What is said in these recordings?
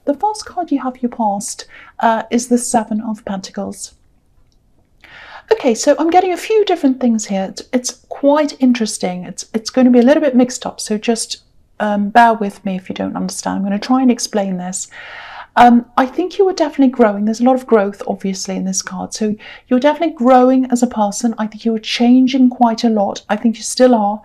the first card you have your past is the Seven of Pentacles. Okay, so I'm getting a few different things here. It's quite interesting. It's going to be a little bit mixed up, so just bear with me if you don't understand. I'm going to try and explain this. I think you are definitely growing. There's a lot of growth, obviously, in this card. So you're definitely growing as a person. I think you are changing quite a lot. I think you still are.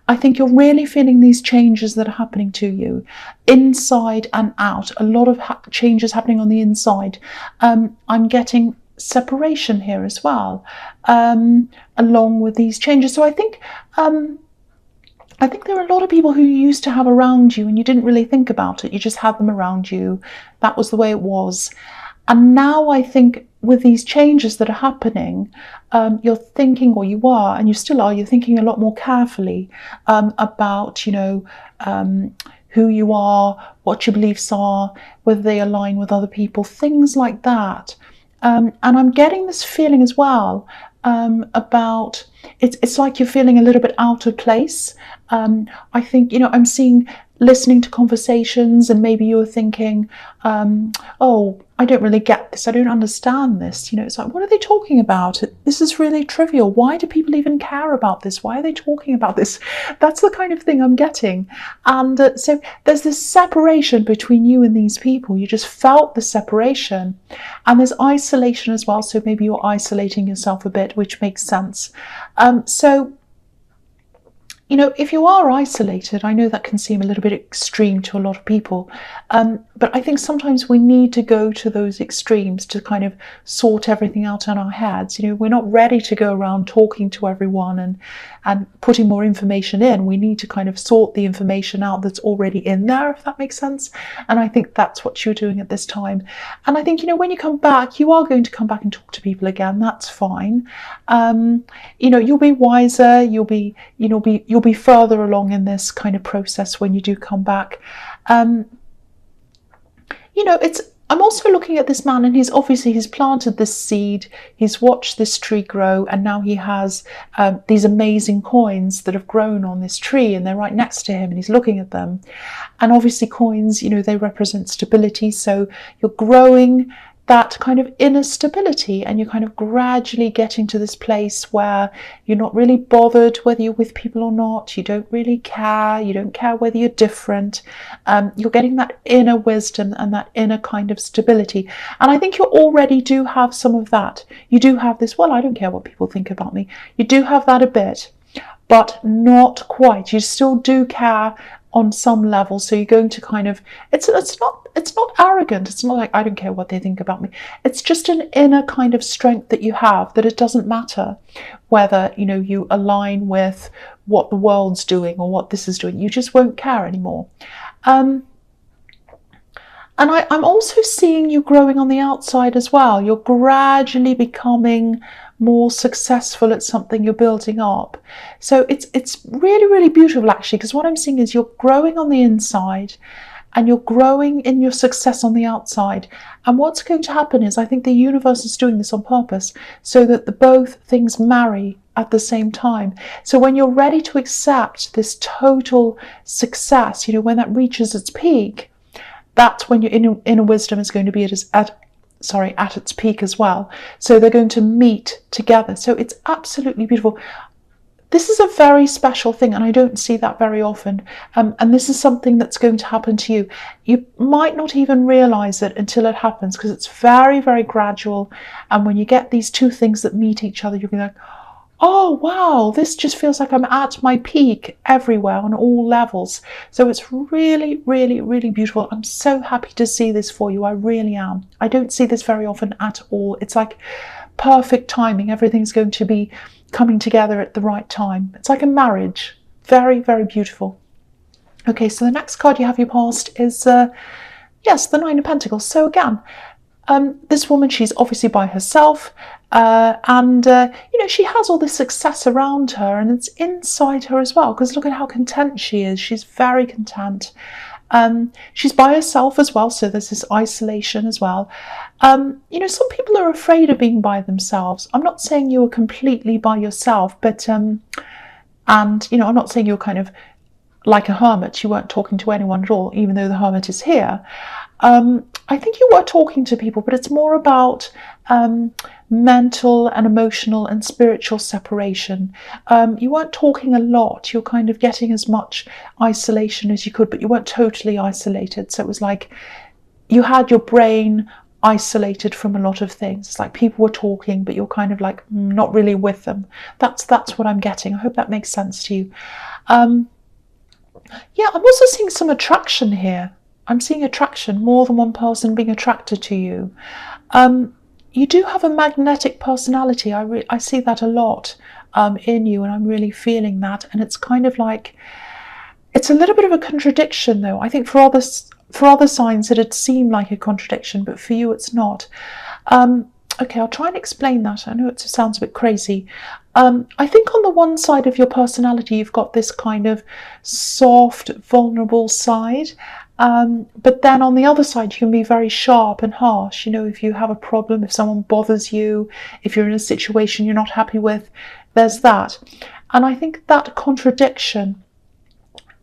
I think you're really feeling these changes that are happening to you, inside and out. A lot of changes happening on the inside. I'm getting separation here as well, along with these changes. So I think there are a lot of people who you used to have around you and you didn't really think about it. You just had them around you. That was the way it was. And now I think with these changes that are happening, you're thinking, or you are, and you still are, you're thinking a lot more carefully about, who you are, what your beliefs are, whether they align with other people, things like that. And I'm getting this feeling as well about it's like you're feeling a little bit out of place. I think, I'm listening to conversations, and maybe you're thinking, oh, I don't really get this. I don't understand this. It's like, what are they talking about? This is really trivial. Why do people even care about this? Why are they talking about this? That's the kind of thing I'm getting. And so there's this separation between you and these people. You just felt the separation. And there's isolation as well. So maybe you're isolating yourself a bit, which makes sense. If you are isolated, I know that can seem a little bit extreme to a lot of people, but I think sometimes we need to go to those extremes to kind of sort everything out in our heads. We're not ready to go around talking to everyone and putting more information in. We need to kind of sort the information out that's already in there, if that makes sense. And I think that's what you're doing at this time. And I think, when you come back, you are going to come back and talk to people again. That's fine. You'll be wiser. You'll be further along in this kind of process when you do come back. I'm also looking at this man, and he's planted this seed, he's watched this tree grow, and now he has these amazing coins that have grown on this tree, and they're right next to him, and he's looking at them. And obviously coins, they represent stability. So you're growing that kind of inner stability, and you're kind of gradually getting to this place where you're not really bothered whether you're with people or not. You don't really care. You don't care whether you're different. You're getting that inner wisdom and that inner kind of stability. And I think you already do have some of that. You do have this, well, I don't care what people think about me. You do have that a bit, but not quite. You still do care on some level. So you're going to kind of, it's not arrogant. It's not like, I don't care what they think about me. It's just an inner kind of strength that you have, that it doesn't matter whether, you align with what the world's doing or what this is doing. You just won't care anymore. And I'm also seeing you growing on the outside as well. You're gradually becoming more successful at something you're building up. So it's really, really beautiful, actually, because what I'm seeing is you're growing on the inside and you're growing in your success on the outside. And what's going to happen is, I think the universe is doing this on purpose so that both things marry at the same time. So when you're ready to accept this total success, when that reaches its peak, that's when your inner wisdom is going to be at its peak as well. So they're going to meet together. So it's absolutely beautiful. This is a very special thing, and I don't see that very often. And this is something that's going to happen to you. You might not even realize it until it happens, because it's very, very gradual. And when you get these two things that meet each other, you'll be like, oh, wow, this just feels like I'm at my peak everywhere on all levels. So it's really, really, really beautiful. I'm so happy to see this for you. I really am. I don't see this very often at all. It's like perfect timing. Everything's going to be coming together at the right time. It's like a marriage. Very, very beautiful. Okay, so the next card you have your past is, yes, the Nine of Pentacles. So again, this woman, she's obviously by herself, and she has all this success around her, and it's inside her as well, because look at how content she is. She's very content. She's by herself as well, so there's this isolation as well. Some people are afraid of being by themselves. I'm not saying you are completely by yourself, but I'm not saying you're kind of like a hermit. You weren't talking to anyone at all, even though the hermit is here. I think you were talking to people, but it's more about mental and emotional and spiritual separation. You weren't talking a lot. You're kind of getting as much isolation as you could, but you weren't totally isolated. So it was like you had your brain isolated from a lot of things. It's like people were talking, but you're kind of like not really with them. That's what I'm getting. I hope that makes sense to you. Yeah, I'm also seeing some attraction here. I'm seeing attraction, more than one person being attracted to you. You do have a magnetic personality. I see that a lot in you, and I'm really feeling that. And it's kind of like, it's a little bit of a contradiction, though. I think for other signs it'd seem like a contradiction, but for you it's not. Okay, I'll try and explain that. I know it sounds a bit crazy. I think on the one side of your personality, you've got this kind of soft, vulnerable side. But then on the other side, you can be very sharp and harsh. You know, if you have a problem, if someone bothers you, if you're in a situation you're not happy with, there's that. And I think that contradiction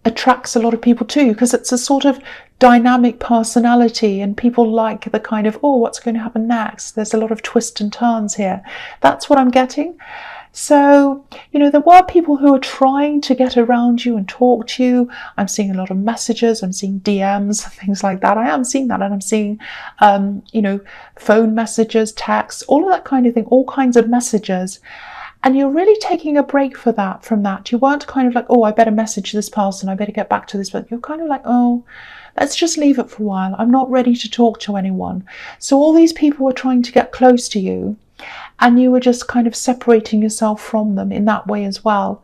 attracts a lot of people too, because it's a sort of dynamic personality, and people like the kind of, oh, what's going to happen next? There's a lot of twists and turns here. That's what I'm getting. So, you know, there were people who were trying to get around you and talk to you. I'm seeing a lot of messages. I'm seeing DMs, things like that. I am seeing that. And I'm seeing, you know, phone messages, texts, all of that kind of thing, all kinds of messages. And you're really taking a break from that. You weren't kind of like, oh, I better message this person. I better get back to this. But you're kind of like, oh, let's just leave it for a while. I'm not ready to talk to anyone. So all these people were trying to get close to you, and you were just kind of separating yourself from them in that way as well.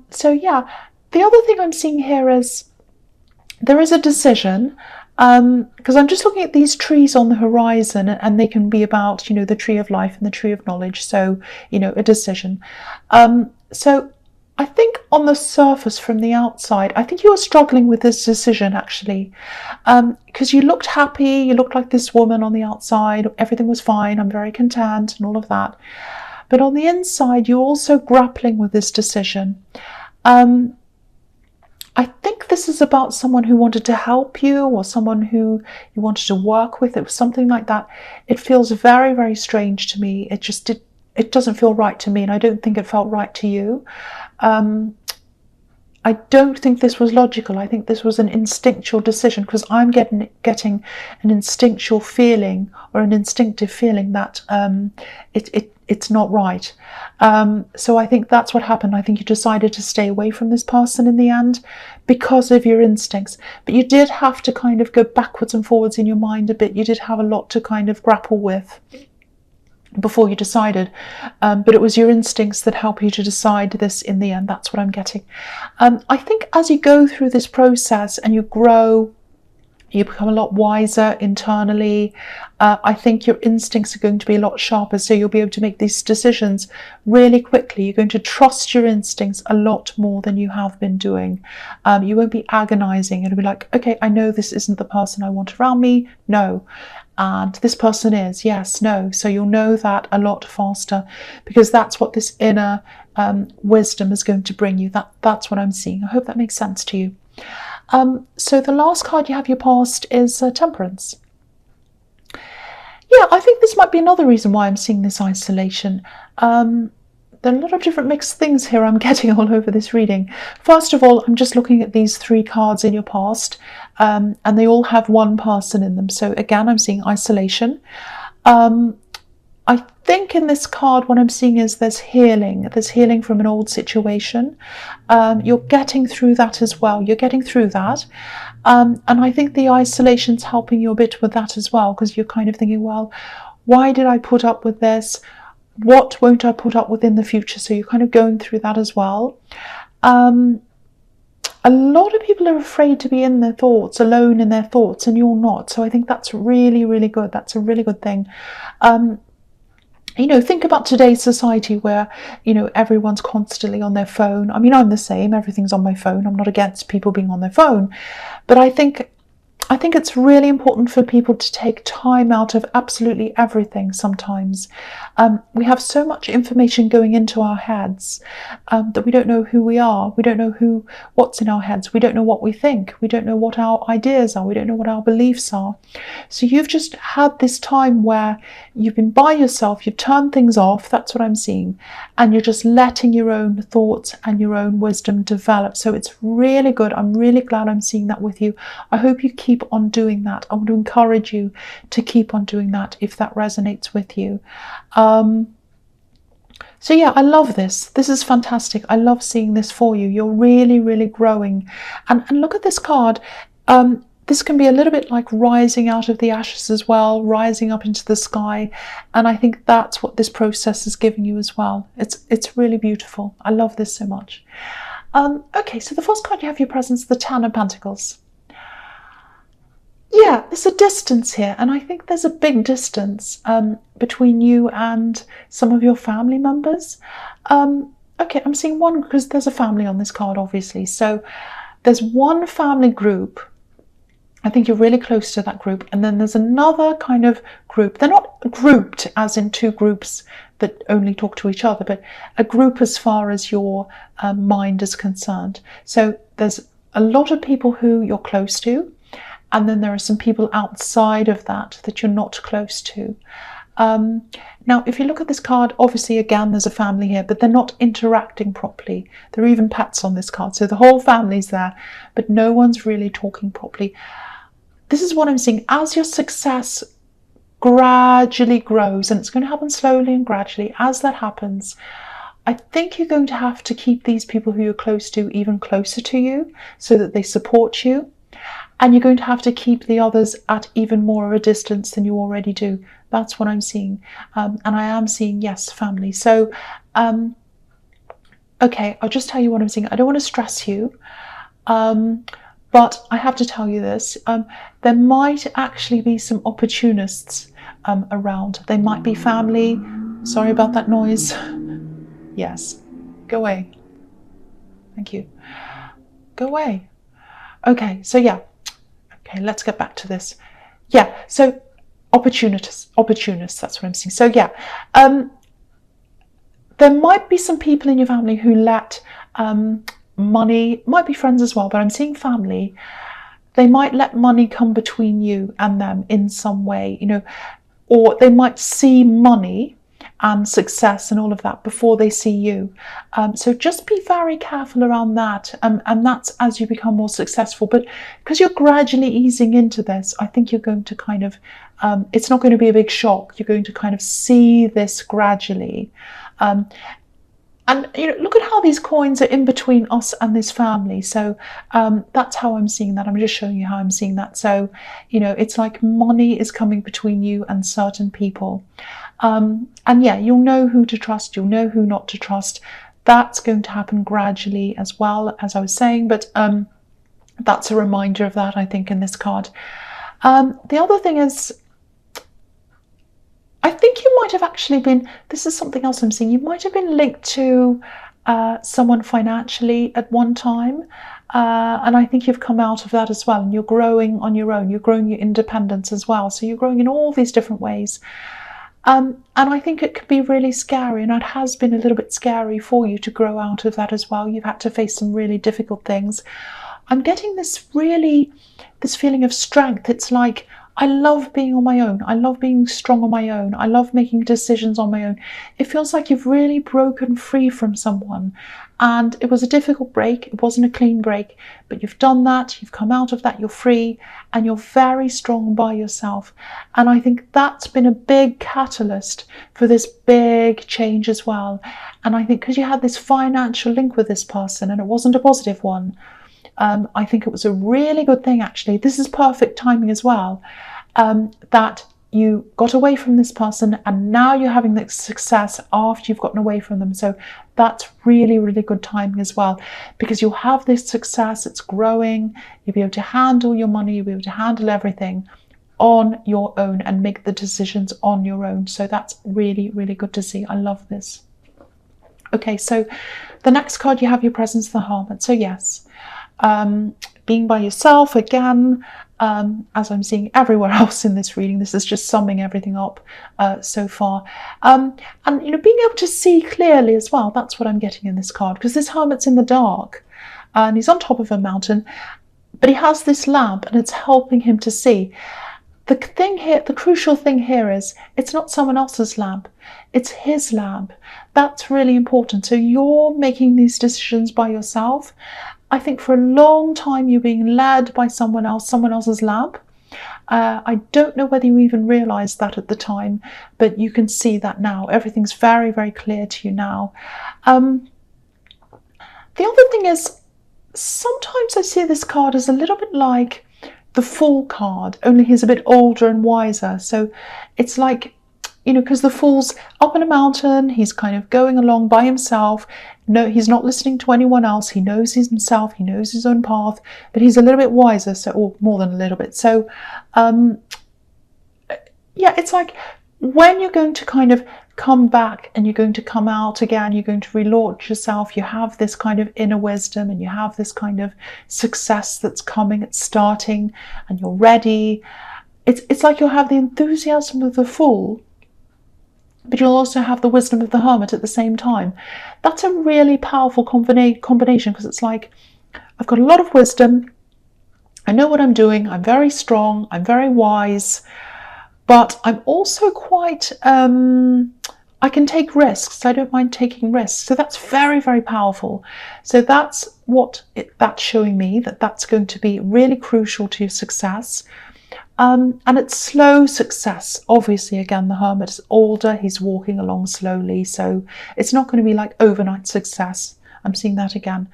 So yeah, the other thing I'm seeing here is there is a decision, because I'm just looking at these trees on the horizon, and they can be about, you know, the tree of life and the tree of knowledge. So, you know, a decision. So I think on the surface from the outside, I think you were struggling with this decision actually, because you looked happy, you looked like this woman on the outside, everything was fine, I'm very content and all of that. But on the inside, you're also grappling with this decision. I think this is about someone who wanted to help you, or someone who you wanted to work with. It was something like that. It feels very, very strange to me. It doesn't feel right to me, and I don't think it felt right to you. I don't think this was logical. I think this was an instinctual decision, because I'm getting an instinctual feeling, or an instinctive feeling that it's not right. So I think that's what happened. I think you decided to stay away from this person in the end because of your instincts. But you did have to kind of go backwards and forwards in your mind a bit. You did have a lot to kind of grapple with before you decided, but it was your instincts that help you to decide this in the end. That's what I'm getting. I think as you go through this process and you grow, you become a lot wiser internally. I think your instincts are going to be a lot sharper, so you'll be able to make these decisions really quickly. You're going to trust your instincts a lot more than you have been doing. You won't be agonizing. It'll be like, okay, I know this isn't the person I want around me. No. And this person is, yes, no. So you'll know that a lot faster, because that's what this inner wisdom is going to bring you. That's what I'm seeing. I hope that makes sense to you. So the last card you have your past is Temperance. Yeah, I think this might be another reason why I'm seeing this isolation. There are a lot of different mixed things here I'm getting all over this reading. First of all, I'm just looking at these 3 cards in your past, and they all have one person in them. So again, I'm seeing isolation. I think in this card, what I'm seeing is there's healing. There's healing from an old situation. You're getting through that as well. You're getting through that. And I think the isolation's helping you a bit with that as well, because you're kind of thinking, well, why did I put up with this? What won't I put up with in the future? So you're kind of going through that as well. A lot of people are afraid to be in their thoughts, alone in their thoughts, and you're not. So I think that's really, really good. That's a really good thing. You know, think about today's society where, you know, everyone's constantly on their phone. I mean, I'm the same. Everything's on my phone. I'm not against people being on their phone. But I think I think it's really important for people to take time out of absolutely everything sometimes. We have so much information going into our heads that we don't know who we are. We don't know what's in our heads. We don't know what we think. We don't know what our ideas are. We don't know what our beliefs are. So you've just had this time where you've been by yourself, you've turned things off, that's what I'm seeing, and you're just letting your own thoughts and your own wisdom develop. So it's really good. I'm really glad I'm seeing that with you. I hope you keep on doing that. I want to encourage you to keep on doing that if that resonates with you. So yeah, I love this. This is fantastic. I love seeing this for you. You're really, really growing. And look at this card. This can be a little bit like rising out of the ashes as well, rising up into the sky. And I think that's what this process is giving you as well. It's really beautiful. I love this so much. Okay, so the first card you have your presence, the Ten of Pentacles. Yeah, there's a distance here, and I think there's a big distance between you and some of your family members. Okay, I'm seeing one because there's a family on this card, obviously. So there's one family group. I think you're really close to that group. And then there's another kind of group. They're not grouped as in two groups that only talk to each other, but a group as far as your mind is concerned. So there's a lot of people who you're close to. And then there are some people outside of that you're not close to. Now, if you look at this card, obviously, again, there's a family here, but they're not interacting properly. There are even pets on this card. So the whole family's there, but no one's really talking properly. This is what I'm seeing. As your success gradually grows, and it's going to happen slowly and gradually, as that happens, I think you're going to have to keep these people who you're close to even closer to you so that they support you. And you're going to have to keep the others at even more of a distance than you already do. That's what I'm seeing. And I am seeing, yes, family. So, okay, I'll just tell you what I'm seeing. I don't want to stress you, but I have to tell you this. There might actually be some opportunists around. They might be family. Sorry about that noise. Yes, go away. Thank you. Go away. Okay, so yeah. Okay, let's get back to this. Yeah, so opportunists, that's what I'm seeing. So yeah, there might be some people in your family who let money, might be friends as well, but I'm seeing family. They might let money come between you and them in some way, you know, or they might see money and success and all of that before they see you. So just be very careful around that. And that's as you become more successful. But because you're gradually easing into this, I think you're going to kind of, it's not going to be a big shock. You're going to kind of see this gradually. And you know, look at how these coins are in between us and this family. So that's how I'm seeing that. I'm just showing you how I'm seeing that. So, you know, it's like money is coming between you and certain people. And yeah, you'll know who to trust, you'll know who not to trust. That's going to happen gradually as well, as I was saying, but that's a reminder of that, I think, in this card. The other thing is, I think you might have actually been, this is something else I'm seeing, you might have been linked to someone financially at one time. And I think you've come out of that as well, and you're growing on your own, you're growing your independence as well. So you're growing in all these different ways. And I think it could be really scary, and it has been a little bit scary for you to grow out of that as well. You've had to face some really difficult things. I'm getting this feeling of strength. It's like, I love being on my own. I love being strong on my own. I love making decisions on my own. It feels like you've really broken free from someone. And it was a difficult break. It wasn't a clean break, but you've done that. You've come out of that. You're free and you're very strong by yourself. And I think that's been a big catalyst for this big change as well. And I think because you had this financial link with this person and it wasn't a positive one, I think it was a really good thing, actually. This is perfect timing as well, that you got away from this person and now you're having the success after you've gotten away from them. So that's really, really good timing as well, because you'll have this success, it's growing, you'll be able to handle your money, you'll be able to handle everything on your own and make the decisions on your own. So that's really, really good to see. I love this. Okay, so the next card you have your presence, the Hermit. So yes, being by yourself again, as I'm seeing everywhere else in this reading. This is just summing everything up so far. And being able to see clearly as well. That's what I'm getting in this card, because this hermit's in the dark and he's on top of a mountain, but he has this lamp and it's helping him to see. The thing here, the crucial thing here is it's not someone else's lamp, it's his lamp. That's really important. So you're making these decisions by yourself. I think for a long time you're being led by someone else's lamp. I don't know whether you even realized that at the time, but you can see that now. Everything's very, very clear to you now. The other thing is, sometimes I see this card as a little bit like the Fool card, only he's a bit older and wiser. So it's like, because the Fool's up in a mountain, he's kind of going along by himself. No, he's not listening to anyone else. He knows himself, he knows his own path, but he's a little bit wiser, or more than a little bit. So, yeah, it's like when you're going to kind of come back and you're going to come out again, you're going to relaunch yourself, you have this kind of inner wisdom and you have this kind of success that's coming, it's starting, and you're ready. It's like you'll have the enthusiasm of the Fool, but you'll also have the wisdom of the Hermit at the same time. That's a really powerful combination, because it's like, I've got a lot of wisdom, I know what I'm doing, I'm very strong, I'm very wise, but I'm also quite, I can take risks. I don't mind taking risks. So that's very, very powerful. So that's what that's showing me, that's going to be really crucial to your success. And it's slow success. Obviously, again, the Hermit is older. He's walking along slowly. So it's not going to be like overnight success. I'm seeing that again.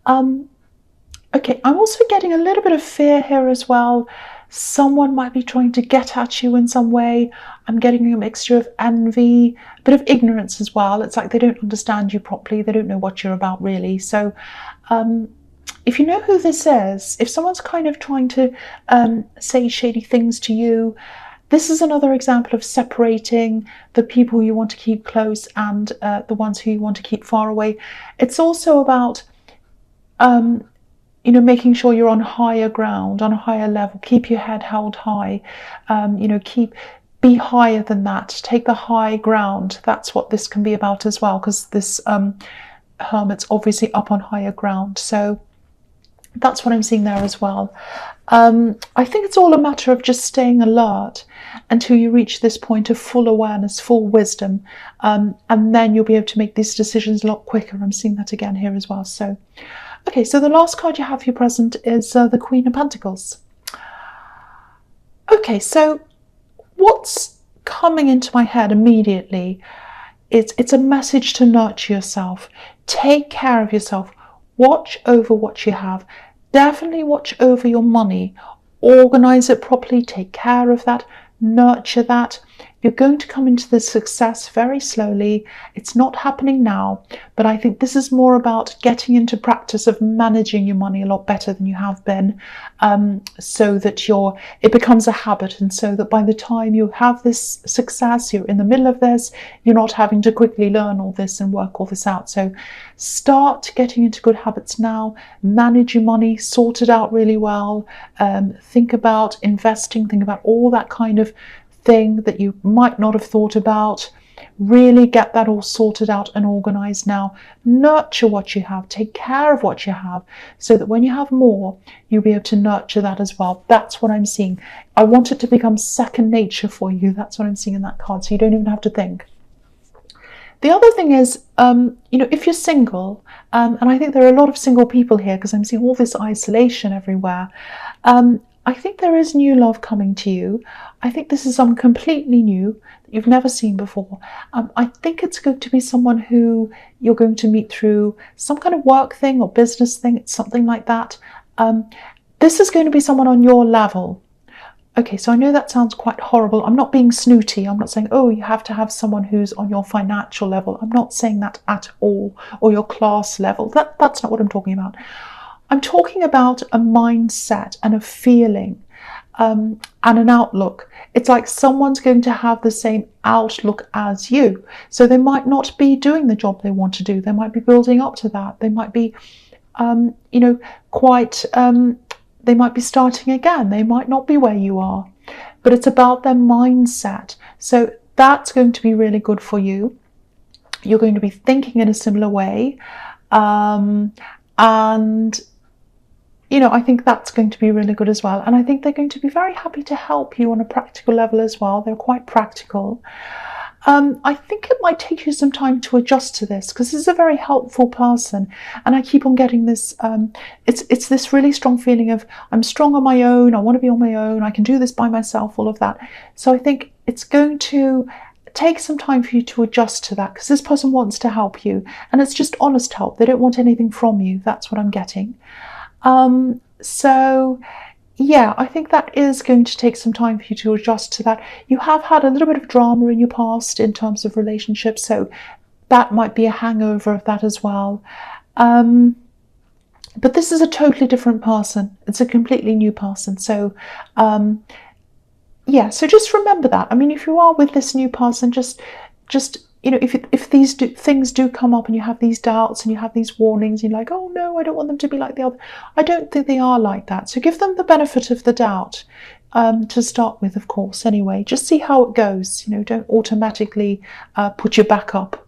Okay, I'm also getting a little bit of fear here as well. Someone might be trying to get at you in some way. I'm getting a mixture of envy, a bit of ignorance as well. It's like they don't understand you properly. They don't know what you're about, really. So if you know who this is, if someone's kind of trying to say shady things to you, this is another example of separating the people you want to keep close and the ones who you want to keep far away. It's also about making sure you're on higher ground, on a higher level. Keep your head held high. Be higher than that. Take the high ground. That's what this can be about as well, because this Hermit's obviously up on higher ground. So that's what I'm seeing there as well. I think it's all a matter of just staying alert until you reach this point of full awareness, full wisdom, and then you'll be able to make these decisions a lot quicker. I'm seeing that again here as well. So, okay, so the last card you have here present is the Queen of Pentacles. Okay, so what's coming into my head immediately is it's a message to nurture yourself. Take care of yourself. Watch over what you have. Definitely watch over your money. Organize it properly. Take care of that. Nurture that. You're going to come into this success very slowly. It's not happening now, but I think this is more about getting into practice of managing your money a lot better than you have been, so that it becomes a habit, and so that by the time you have this success, you're in the middle of this, you're not having to quickly learn all this and work all this out. So start getting into good habits now. Manage your money, sort it out really well. Think about investing, think about all that kind of thing that you might not have thought about. Really get that all sorted out and organized now. Nurture what you have, take care of what you have, so that when you have more, you'll be able to nurture that as well. That's what I'm seeing. I want it to become second nature for you. That's what I'm seeing in that card, so you don't even have to think. The other thing is, if you're single, and I think there are a lot of single people here because I'm seeing all this isolation everywhere, I think there is new love coming to you. I think this is someone completely new that you've never seen before. I think it's going to be someone who you're going to meet through some kind of work thing or business thing. It's something like that. This is going to be someone on your level. Okay, so I know that sounds quite horrible. I'm not being snooty. I'm not saying, oh, you have to have someone who's on your financial level. I'm not saying that at all, or your class level. That's not what I'm talking about. I'm talking about a mindset and a feeling and an outlook. It's like someone's going to have the same outlook as you. So they might not be doing the job they want to do. They might be building up to that. They might be you know, quite, they might be starting again. They might not be where you are, but it's about their mindset. So that's going to be really good for you. You're going to be thinking in a similar way. And you know, I think that's going to be really good as well. And I think they're going to be very happy to help you on a practical level as well. They're quite practical. I think it might take you some time to adjust to this, because this is a very helpful person, and I keep on getting this. It's this really strong feeling of, I'm strong on my own. I want to be on my own. I can do this by myself. All of that. So I think it's going to take some time for you to adjust to that, because this person wants to help you, and it's just honest help. They don't want anything from you. That's what I'm getting. So yeah, I think that is going to take some time for you to adjust to that. You have had a little bit of drama in your past in terms of relationships, so that might be a hangover of that as well. But this is a totally different person. It's a completely new person. So yeah, so just remember that. I mean, if you are with this new person, just you know, if these things do come up and you have these doubts and you have these warnings, you're like, oh no, I don't want them to be like the other. I don't think they are like that. So give them the benefit of the doubt to start with, of course, anyway. Just see how it goes. You know, don't automatically put your back up,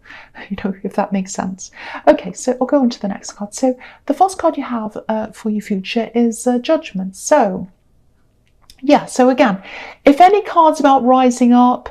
you know, if that makes sense. Okay, so I'll go on to the next card. So the first card you have for your future is Judgment. So yeah, so again, if any cards about rising up,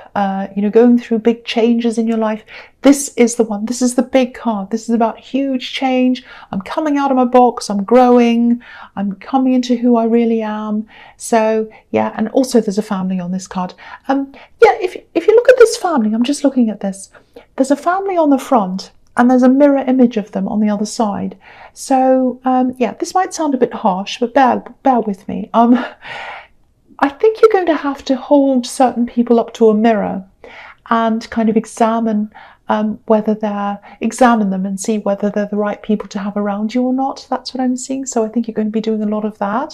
you know, going through big changes in your life, this is the one. This is the big card. This is about huge change. I'm coming out of my box. I'm growing. I'm coming into who I really am. So yeah, and also there's a family on this card. Yeah, if you look at this family, I'm just looking at this. There's a family on the front, and there's a mirror image of them on the other side. So yeah, this might sound a bit harsh, but bear with me. I think you're going to have to hold certain people up to a mirror and kind of examine them and see whether they're the right people to have around you or not. That's what I'm seeing. So I think you're going to be doing a lot of that.